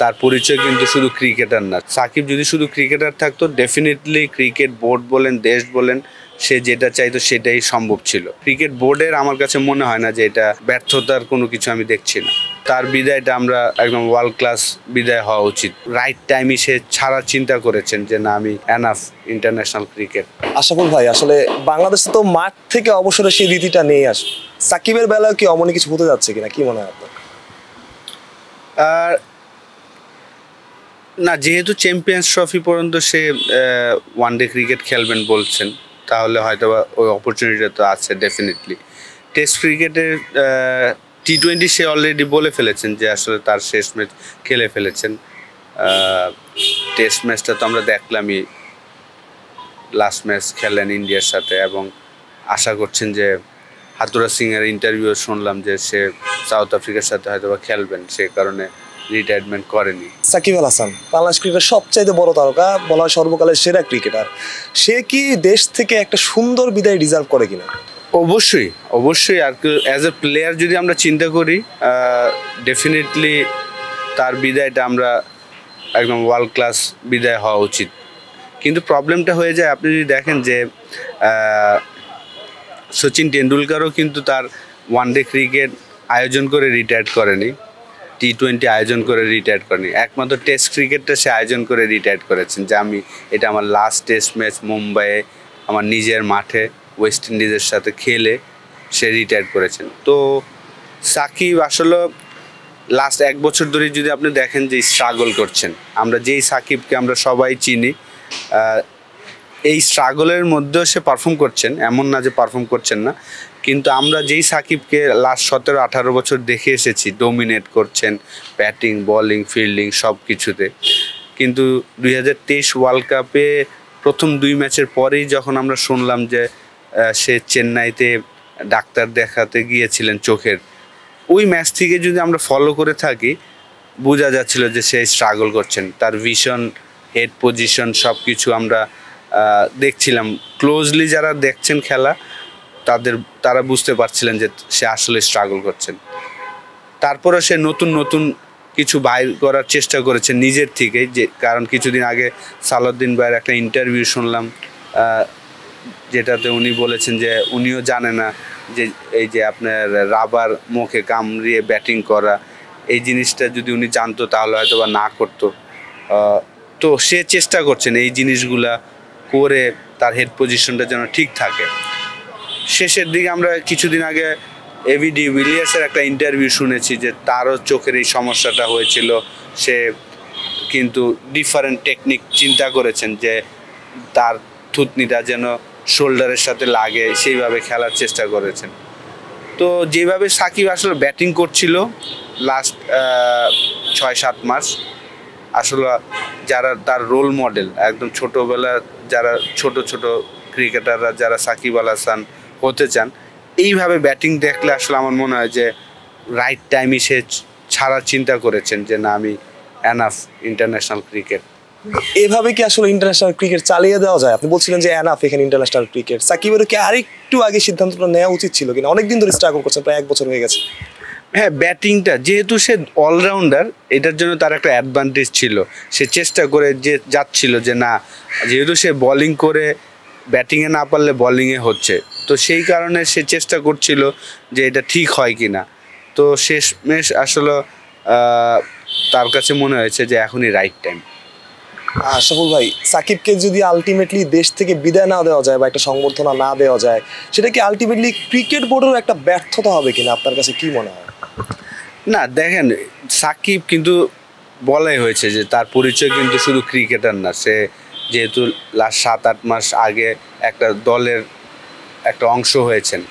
তার পরিচয় কিন্তু শুধু ক্রিকেটার না। সাকিব যদি শুধু ক্রিকেটার থাকতো, ডেফিনেটলি ক্রিকেট বোর্ড বলেন, দেশ বলেন, সে যেটা চাইতো সেটাই সম্ভব ছিল। ক্রিকেট বোর্ডের আমার কাছে মনে হয় না যে এটা ব্যর্থতার কোনো কিছু আমি দেখছি না। তার বিদায়টা আমরা একদম ওয়ার্ল্ড ক্লাস বিদায় হওয়া উচিত। রাইট টাইমে সে ছাড়ার চিন্তা করেছেন যে না, আমি এনাফ ইন্টারন্যাশনাল ক্রিকেট। আশরাফুল ভাই, আসলে বাংলাদেশে তো মাঠ থেকে অবসরের সেই রীতিটা নেই। আসে সাকিবের বেলায় কি অমনি কিছু হতে যাচ্ছে কিনা, কি মনে হয় আপনার? আর না, যেহেতু চ্যাম্পিয়ন্স ট্রফি পর্যন্ত সে ওয়ানডে ক্রিকেট খেলবেন বলছেন, তাহলে হয়তো ওই অপরচুনিটিটা তো আছে ডেফিনেটলি। টেস্ট ক্রিকেটের টি-20 সে অলরেডি বলে ফেলেছেন যে আসলে তার শেষ ম্যাচ খেলে ফেলেছেন। টেস্ট ম্যাচটা তো আমরা দেখলামই, লাস্ট ম্যাচ খেলেন ইন্ডিয়ার সাথে, এবং আশা করছেন যে হাতুরা সিংয়ের ইন্টারভিউ শুনলাম যে সে সাউথ আফ্রিকার সাথে হয়তো বা খেলবেন, সে কারণে রিটায়ারমেন্ট করেনি। সাকিব আল হাসান বাংলাদেশ ক্রিকেটের সবচাইতে বড় তারকা, বলা হয় সর্বকালের সেরা ক্রিকেটার। সে কি দেশ থেকে একটা সুন্দর বিদায় ডিজার্ভ করে কিনা? অবশ্যই অবশ্যই। আর অ্যাজ এ প্লেয়ার যদি আমরা চিন্তা করি, ডেফিনেটলি তার বিদায়টা আমরা একদম ওয়ার্ল্ড ক্লাস বিদায় হওয়া উচিত। কিন্তু প্রবলেমটা হয়ে যায়, আপনি যদি দেখেন যে সচিন টেন্ডুলকারও কিন্তু তার ওয়ানডে ক্রিকেট আয়োজন করে রিটায়ার করেনি, টি-20 আয়োজন করে রিটায়ার করেনি। একমাত্র টেস্ট ক্রিকেটটা সে আয়োজন করে রিটায়ার করেছেন, যে আমি এটা আমার লাস্ট টেস্ট ম্যাচ মুম্বাইয়ে আমার নিজের মাঠে ওয়েস্ট ইন্ডিজের সাথে খেলে সে রিটায়ার করেছেন। তো সাকিব আসলে লাস্ট 1 বছর ধরে যদি আপনি দেখেন যে স্ট্রাগল করছেন, আমরা যেই সাকিবকে আমরা সবাই চিনি, এই স্ট্রাগলের মধ্যেও সে পারফর্ম করছেন, এমন না যে পারফর্ম করছেন না। কিন্তু আমরা যেই সাকিবকে লাস্ট 17-18 বছর দেখে এসেছি, ডোমিনেট করছেন ব্যাটিং, বোলিং, ফিল্ডিং সব কিছুতে, কিন্তু 2023 ওয়ার্ল্ড কাপে প্রথম 2 ম্যাচের পরেই যখন আমরা শুনলাম যে সে চেন্নাইতে ডাক্তার দেখাতে গিয়েছিলেন চোখের, ওই ম্যাচ থেকে যদি আমরা ফলো করে থাকি, বোঝা যাচ্ছিল যে সে স্ট্রাগল করছেন। তার ভিশন, হেড পজিশন সব কিছু আমরা দেখছিলাম। ক্লোজলি যারা দেখছেন খেলা, তারা বুঝতে পারছিলেন যে সে আসলে স্ট্রাগল করছেন। তারপরে সে নতুন নতুন কিছু বাইর করার চেষ্টা করেছেন নিজের থেকে, যে কারণ কিছুদিন আগে সালাউদ্দিন ভাইয়ের একটা ইন্টারভিউ শুনলাম, যেটাতে উনি বলেছেন যে উনিও জানে না যে এই যে আপনার রাবার মুখে কামড়িয়ে ব্যাটিং করা, এই জিনিসটা যদি উনি জানতো তাহলে হয়তো বা না করতো। তো সে চেষ্টা করছেন এই জিনিসগুলা করে তার হেড পজিশনটা যেন ঠিক থাকে। শেষের দিকে আমরা কিছুদিন আগে এভিডি উইলিয়ার্সের একটা ইন্টারভিউ শুনেছি যে তারও চোখের এই সমস্যাটা হয়েছিল, সে কিন্তু ডিফারেন্ট টেকনিক চিন্তা করেছেন যে তার থুতনিটা যেন শোল্ডারের সাথে লাগে, সেইভাবে খেলার চেষ্টা করেছেন। তো যেভাবে সাকিব আসলে ব্যাটিং করছিল লাস্ট 6-7 মাস, আসলে যারা তার রোল মডেল, একদম ছোটোবেলা যারা ছোট ছোট ক্রিকেটাররা যারা সাকিব আল হাসান হতে চান, এইভাবে ব্যাটিং দেখলে আসলে আমার মনে হয় যে রাইট টাইমে সে ছাড়ার চিন্তা করেছেন যে না, আমি এনাফ ইন্টারন্যাশনাল ক্রিকেট। এভাবে কি আসলে ইন্টারন্যাশনাল ক্রিকেট চালিয়ে দেওয়া যায়? আপনি বলছিলেন যে এনাফ এখানে ইন্টারন্যাশনাল ক্রিকেট, সাকিবের কি আরেকটু আগে সিদ্ধান্তটা নেওয়া উচিত ছিল কিনা? অনেকদিন ধরে স্ট্রাগল করছেন, প্রায় 1 বছর হয়ে গেছে। হ্যাঁ, ব্যাটিংটা যেহেতু সে অলরাউন্ডার, এটার জন্য তার একটা অ্যাডভান্টেজ ছিল। সে চেষ্টা করে যে যাচ্ছিল যে না, যেহেতু সে বোলিং করে ব্যাটিংয়ে না পারলে বোলিংয়ে হচ্ছে, তো সেই কারণে সে চেষ্টা করছিল যে এটা ঠিক হয় কি না। তো শেষমেশ আসলে তার কাছে মনে হয়েছে যে এখনই রাইট টাইম। আশরাফুল ভাই, সাকিবকে যদি আলটিমেটলি দেশ থেকে বিদায় না দেওয়া যায় বা একটা সংবর্ধনা না দেওয়া যায়, সেটা কি আলটিমেটলি ক্রিকেট বোর্ডের একটা ব্যর্থতা হবে কিনা? আপনার কাছে কি মনে হয়? না, দেখেন, সাকিব কিন্তু বলাই হয়েছে যে তার পরিচয় কিন্তু শুধু ক্রিকেটার না। সে যেহেতু লাস্ট 7-8 মাস আগে একটা দলের একটা অংশ হয়েছেন,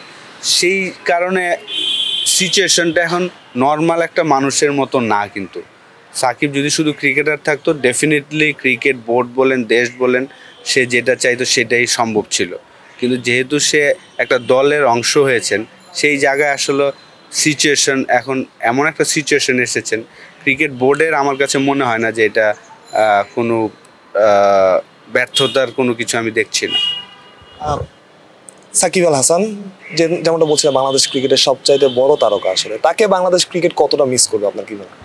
সেই কারণে সিচুয়েশনটা এখন নর্মাল একটা মানুষের মতো না। কিন্তু সাকিব যদি শুধু ক্রিকেটার থাকতো, ডেফিনেটলি ক্রিকেট বোর্ড বলেন, দেশ বলেন, সে যেটা চাইতো সেটাই সম্ভব ছিল। কিন্তু যেহেতু সে একটা দলের অংশ হয়েছেন, সেই জায়গায় আসলে সিচুয়েশন এখন এমন একটা সিচুয়েশন এসেছেন, ক্রিকেট বোর্ডের আমার কাছে মনে হয় না যে এটা কোনো ব্যর্থতার কোনো কিছু আমি দেখছি না। সাকিব আল হাসান যেমনটা বলছিলাম, বাংলাদেশ ক্রিকেটের সবচাইতে বড় তারকা, আসলে তাকে বাংলাদেশ ক্রিকেট কতটা মিস করবে আপনার কি মনে হয়?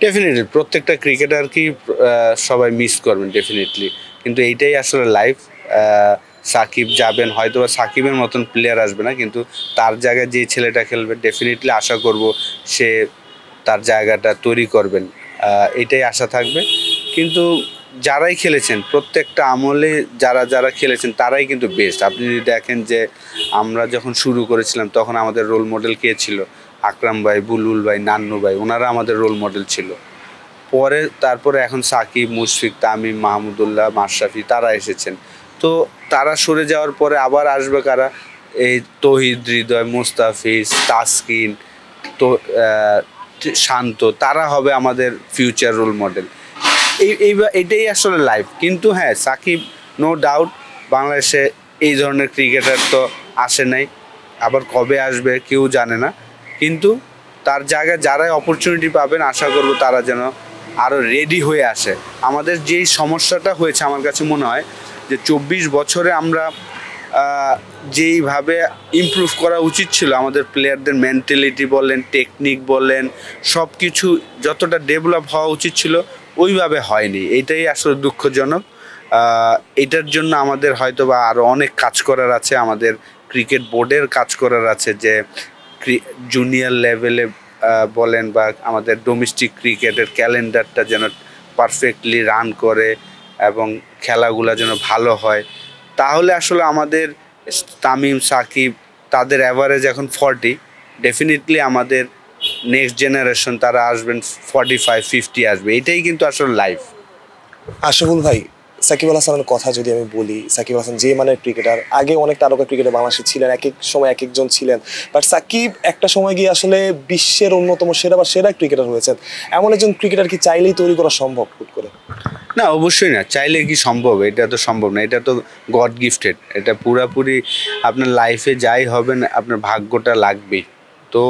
ডেফিনেটলি প্রত্যেকটা ক্রিকেটারকেই সবাই মিস করবেন ডেফিনেটলি, কিন্তু এইটাই আসলে লাইফ। সাকিব যাবেন, হয়তো বা সাকিবের মতন প্লেয়ার আসবে না, কিন্তু তার জায়গায় যে ছেলেটা খেলবে ডেফিনেটলি আশা করব সে তার জায়গাটা তৈরি করবেন, এটাই আশা থাকবে। কিন্তু যারাই খেলেছেন প্রত্যেকটা আমলে যারা যারা খেলেছেন তারাই কিন্তু বেস্ট। আপনি যদি দেখেন যে আমরা যখন শুরু করেছিলাম তখন আমাদের রোল মডেল কে ছিল? আকরাম ভাই, বুলবুল ভাই, নান্নু ভাই, ওনারা আমাদের রোল মডেল ছিল। তারপরে এখন সাকিব, মুশফিক, তামিম, মাহমুদুল্লাহ, মাশরাফি তারা এসেছেন। তো তারা সরে যাওয়ার পরে আবার আসবে কারা? এই তৌহিদ হৃদয়, মুস্তাফিজ, তাসকিন, তো শান্ত, তারা হবে আমাদের ফিউচার রোল মডেল। এটাই আসলে লাইফ। কিন্তু হ্যাঁ, সাকিব নো ডাউট বাংলাদেশে এই ধরনের ক্রিকেটার তো আসে নাই, আবার কবে আসবে কেউ জানে না। কিন্তু তার জায়গায় যারাই অপরচুনিটি পাবেন আশা করব তারা যেন আরও রেডি হয়ে আসে। আমাদের যেই সমস্যাটা হয়েছে আমার কাছে মনে হয় যে 24 বছরে আমরা যেইভাবে ইমপ্রুভ করা উচিত ছিল, আমাদের প্লেয়ারদের মেন্টালিটি বলেন, টেকনিক বলেন, সব কিছু যতটা ডেভেলপ হওয়া উচিত ছিল ওইভাবে হয়নি। এইটাই আসলে দুঃখজনক। এটার জন্য আমাদের হয়তো বা আরও অনেক কাজ করার আছে, আমাদের ক্রিকেট বোর্ডের কাজ করার আছে, যে জুনিয়র লেভেলে বলেন বা আমাদের ডোমেস্টিক ক্রিকেটের ক্যালেন্ডারটা যেন পারফেক্টলি রান করে এবং খেলাগুলো যেন ভালো হয়। তাহলে আসলে আমাদের তামিম, সাকিব তাদের অ্যাভারেজ এখন 40, ডেফিনেটলি আমাদের নেক্সট জেনারেশন তারা আসবেন 45-50 আসবে। এটাই কিন্তু আসলে লাইফ। আশরাফুল ভাই, সাকিব আল হাসানের কথা যদি আমি বলি, সাকিব আল হাসান যে মানের ক্রিকেটার, আগে অনেক তারকা ক্রিকেটার বাংলাদেশে ছিলেন, এক এক সময় এক একজন ছিলেন, বাট সাকিব একটা সময় গিয়ে আসলে বিশ্বের অন্যতম সেরা বা সেরা ক্রিকেটার হয়েছেন। এমন একজন ক্রিকেটার কি চাইলেই তৈরি করা সম্ভব হুট করে? না, অবশ্যই না। চাইলে কি সম্ভব? এটা তো সম্ভব না, এটা তো গড গিফটেড। এটা পুরাপুরি আপনার লাইফে যাই হবেন আপনার ভাগ্যটা লাগবেই। তো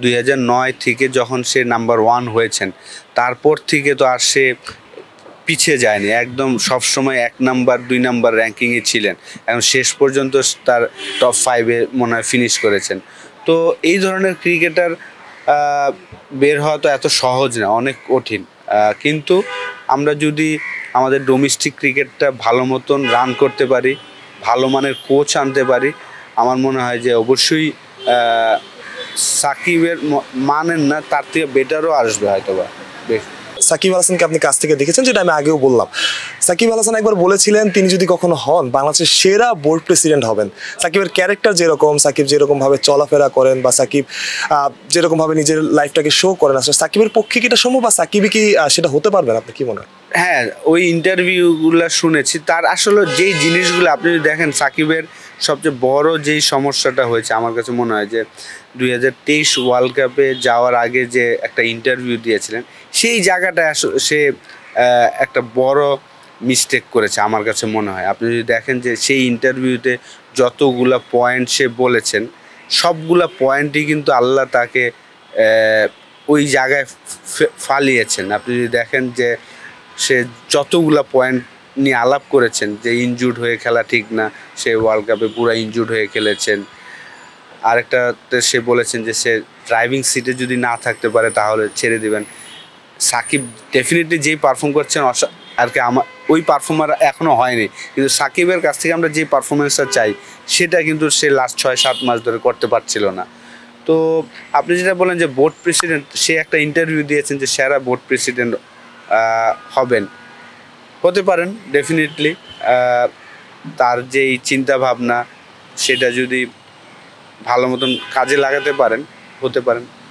2009 থেকে যখন সে নাম্বার 1 হয়েছেন, তারপর থেকে তো আর সে পিছিয়ে যায়নি, একদম সবসময় 1 নাম্বার 2 নাম্বার র্যাঙ্কিংয়ে ছিলেন, এখন শেষ পর্যন্ত তার টপ 5-এ মনে হয় ফিনিশ করেছেন। তো এই ধরনের ক্রিকেটার বের হওয়া তো এত সহজ না, অনেক কঠিন। কিন্তু আমরা যদি আমাদের ডোমেস্টিক ক্রিকেটটা ভালো মতন রান করতে পারি, ভালো মানের কোচ আনতে পারি, আমার মনে হয় যে অবশ্যই সাকিবের মানের না, তার থেকে বেটারও আসবে হয়তো বা। সাকিব আল হাসানকে আপনি কাছ থেকে দেখেছেন, যেটা আমি আগেও বললাম। সাকিব আল হাসান একবার বলেছিলেন তিনি যদি কখনো হন বাংলাদেশের সেরা বোর্ড প্রেসিডেন্ট হবেন। সাকিবের ক্যারেক্টার যেরকম, সাকিব যেরকম ভাবে চলাফেরা করেন বা সাকিব যেরকম ভাবে নিজের লাইফটাকে শো করেন, আসলে সাকিবের পক্ষে কি এটা সম্ভব বা সাকিবই কি সেটা হতে পারবেন? আপনি কি মনে হয়? হ্যাঁ, ওই ইন্টারভিউগুলো শুনেছি। তার আসলে যেই জিনিসগুলো আপনি যদি দেখেন, সাকিবের সবচেয়ে বড় যেই সমস্যাটা হয়েছে আমার কাছে মনে হয় যে 2023 ওয়ার্ল্ড কাপে যাওয়ার আগে যে একটা ইন্টারভিউ দিয়েছিলেন, সেই জায়গাটায় সে একটা বড় মিস্টেক করেছে আমার কাছে মনে হয়। আপনি যদি দেখেন যে সেই ইন্টারভিউতে যতগুলা পয়েন্ট সে বলেছেন, সবগুলা পয়েন্টই কিন্তু আল্লাহ তাকে ওই জায়গায় ফালিয়েছেন। আপনি যদি দেখেন যে সে যতগুলা পয়েন্ট নিয়ে আলাপ করেছেন, যে ইনজুর্ড হয়ে খেলা ঠিক না, সে ওয়ার্ল্ড কাপে পুরো ইনজুর্ড হয়ে খেলেছেন। আরেকটাতে সে বলেছেন যে সে ড্রাইভিং সিটে যদি না থাকতে পারে তাহলে ছেড়ে দেবেন। সাকিব ডেফিনেটলি যেই পারফর্ম করছেন আর কি, আমার ওই পারফর্মার এখনও হয়নি, কিন্তু সাকিবের কাছ থেকে আমরা যে পারফরমেন্সটা চাই সেটা কিন্তু সে লাস্ট 6-7 মাস ধরে করতে পারছিল না। তো আপনি যেটা বলেন যে বোর্ড প্রেসিডেন্ট, সে একটা ইন্টারভিউ দিয়েছেন যে সেরা বোর্ড প্রেসিডেন্ট হবেন, হতে পারেন ডেফিনেটলি। তার যেই চিন্তা ভাবনা সেটা যদি ভালো মতন কাজে লাগাতে পারেন, হতে পারেন।